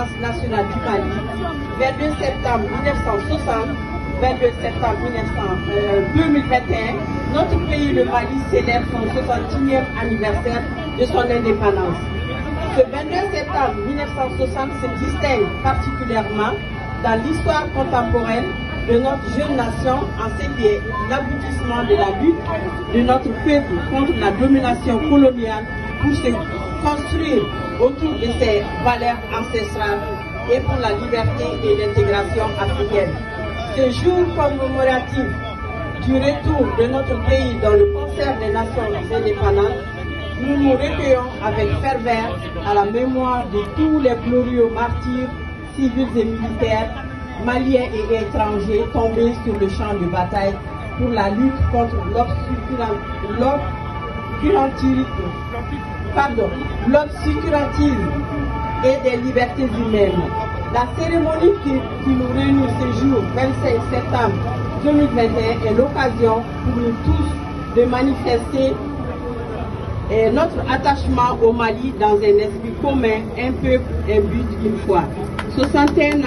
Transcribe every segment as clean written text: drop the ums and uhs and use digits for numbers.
l'indépendance nationale du Mali, 22 septembre 1960, 22 septembre 2021, notre pays, le Mali, célèbre son 61e anniversaire de son indépendance. Ce 22 septembre 1960 se distingue particulièrement dans l'histoire contemporaine de notre jeune nation en ce qui est l'aboutissement de la lutte de notre peuple contre la domination coloniale pour se construire autour de ses valeurs ancestrales et pour la liberté et l'intégration africaine. Ce jour commémoratif du retour de notre pays dans le concert des nations indépendantes, nous nous recueillons avec ferveur à la mémoire de tous les glorieux martyrs civils et militaires, maliens et étrangers tombés sur le champ de bataille pour la lutte contre l'obscurantisme et des libertés humaines. La cérémonie qui nous réunit ce jour, 25 septembre 2021, est l'occasion pour nous tous de manifester notre attachement au Mali dans un esprit commun, un peuple, un but, une foi. 61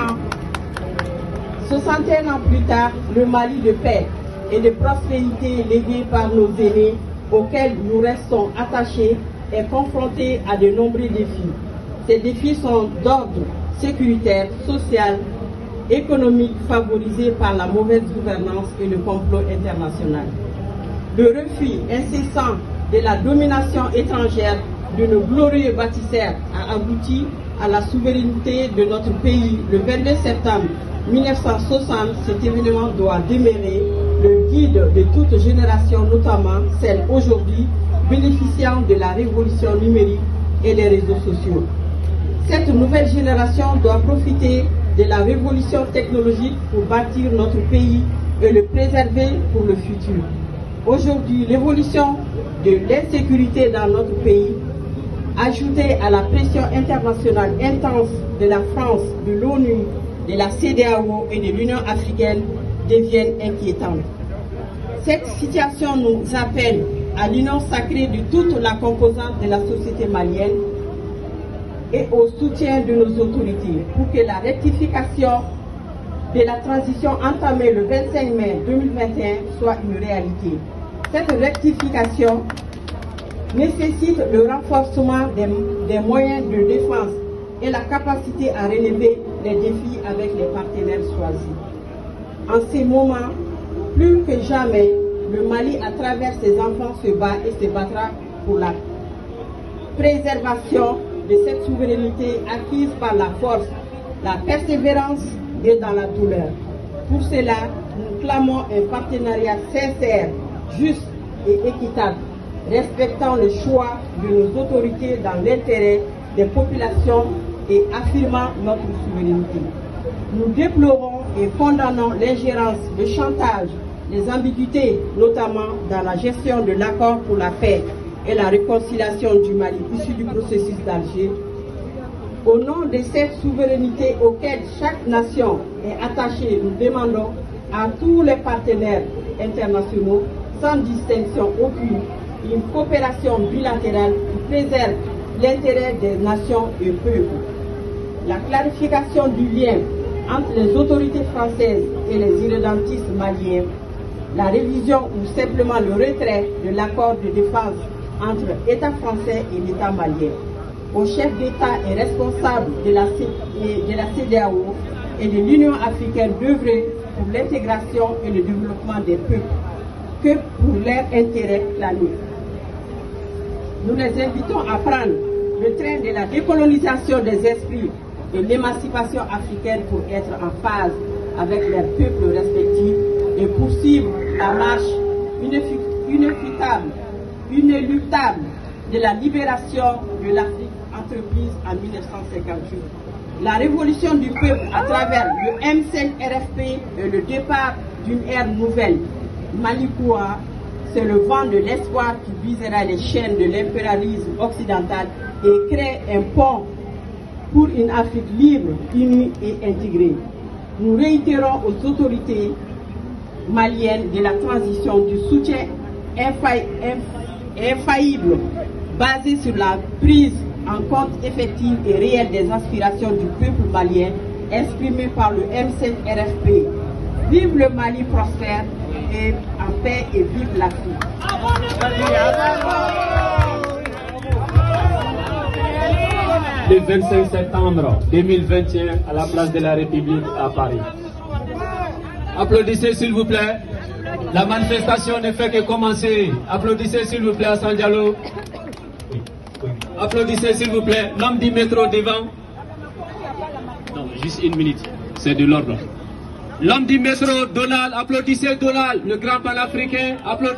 ans plus tard, le Mali de paix et de prospérité légué par nos aînés, auxquels nous restons attachés, est confronté à de nombreux défis. Ces défis sont d'ordre sécuritaire, social, économique, favorisés par la mauvaise gouvernance et le complot international. Le refus incessant de la domination étrangère de nos glorieux bâtisseurs a abouti à la souveraineté de notre pays. Le 22 septembre 1960, cet événement doit demeurer le guide de toute génération, notamment celle aujourd'hui bénéficiant de la révolution numérique et des réseaux sociaux. Cette nouvelle génération doit profiter de la révolution technologique pour bâtir notre pays et le préserver pour le futur. Aujourd'hui, l'évolution de l'insécurité dans notre pays, ajoutée à la pression internationale intense de la France, de l'ONU, de la CEDEAO et de l'Union africaine, deviennent inquiétantes. Cette situation nous appelle à l'union sacrée de toute la composante de la société malienne et au soutien de nos autorités pour que la rectification de la transition entamée le 25 mai 2021 soit une réalité. Cette rectification nécessite le renforcement des moyens de défense et la capacité à relever les défis avec les partenaires choisis. En ces moments, plus que jamais, le Mali, à travers ses enfants, se bat et se battra pour la préservation de cette souveraineté acquise par la force, la persévérance et dans la douleur. Pour cela, nous clamons un partenariat sincère, juste et équitable, respectant le choix de nos autorités dans l'intérêt des populations et affirmant notre souveraineté. Nous déplorons et condamnons l'ingérence, le chantage, les ambiguïtés, notamment dans la gestion de l'accord pour la paix et la réconciliation du Mali issu du processus d'Alger. Au nom de cette souveraineté auquel chaque nation est attachée, nous demandons à tous les partenaires internationaux, sans distinction aucune, une coopération bilatérale qui préserve l'intérêt des nations et peuples. La clarification du lien entre les autorités françaises et les irrédentistes maliens, la révision ou simplement le retrait de l'accord de défense entre l'État français et l'État malien. Au chef d'État et responsable de la CEDEAO et de l'Union africaine d'œuvrer pour l'intégration et le développement des peuples que pour leur intérêt planique. Nous les invitons à prendre le train de la décolonisation des esprits et l'émancipation africaine pour être en phase avec leurs peuples respectifs et poursuivre la marche inéluctable de la libération de l'Afrique entreprise en 1958. La révolution du peuple à travers le M5-RFP et le départ d'une ère nouvelle. Malikoua, c'est le vent de l'espoir qui brisera les chaînes de l'impérialisme occidental et crée un pont pour une Afrique libre, unie et intégrée. Nous réitérons aux autorités maliennes de la transition du soutien infaillible basé sur la prise en compte effectif et réel des aspirations du peuple malien exprimées par le M5-RFP. Vive le Mali prospère et en paix et vive l'Afrique. Le 25 septembre 2021 à la place de la République à Paris. Applaudissez s'il vous plaît. La manifestation ne fait que commencer. Applaudissez s'il vous plaît à Hassan Diallo. Applaudissez s'il vous plaît. L'homme du métro devant. Non, juste une minute. C'est de l'ordre. L'homme du métro, Donald. Applaudissez Donald, le grand panafricain. Applaudissez.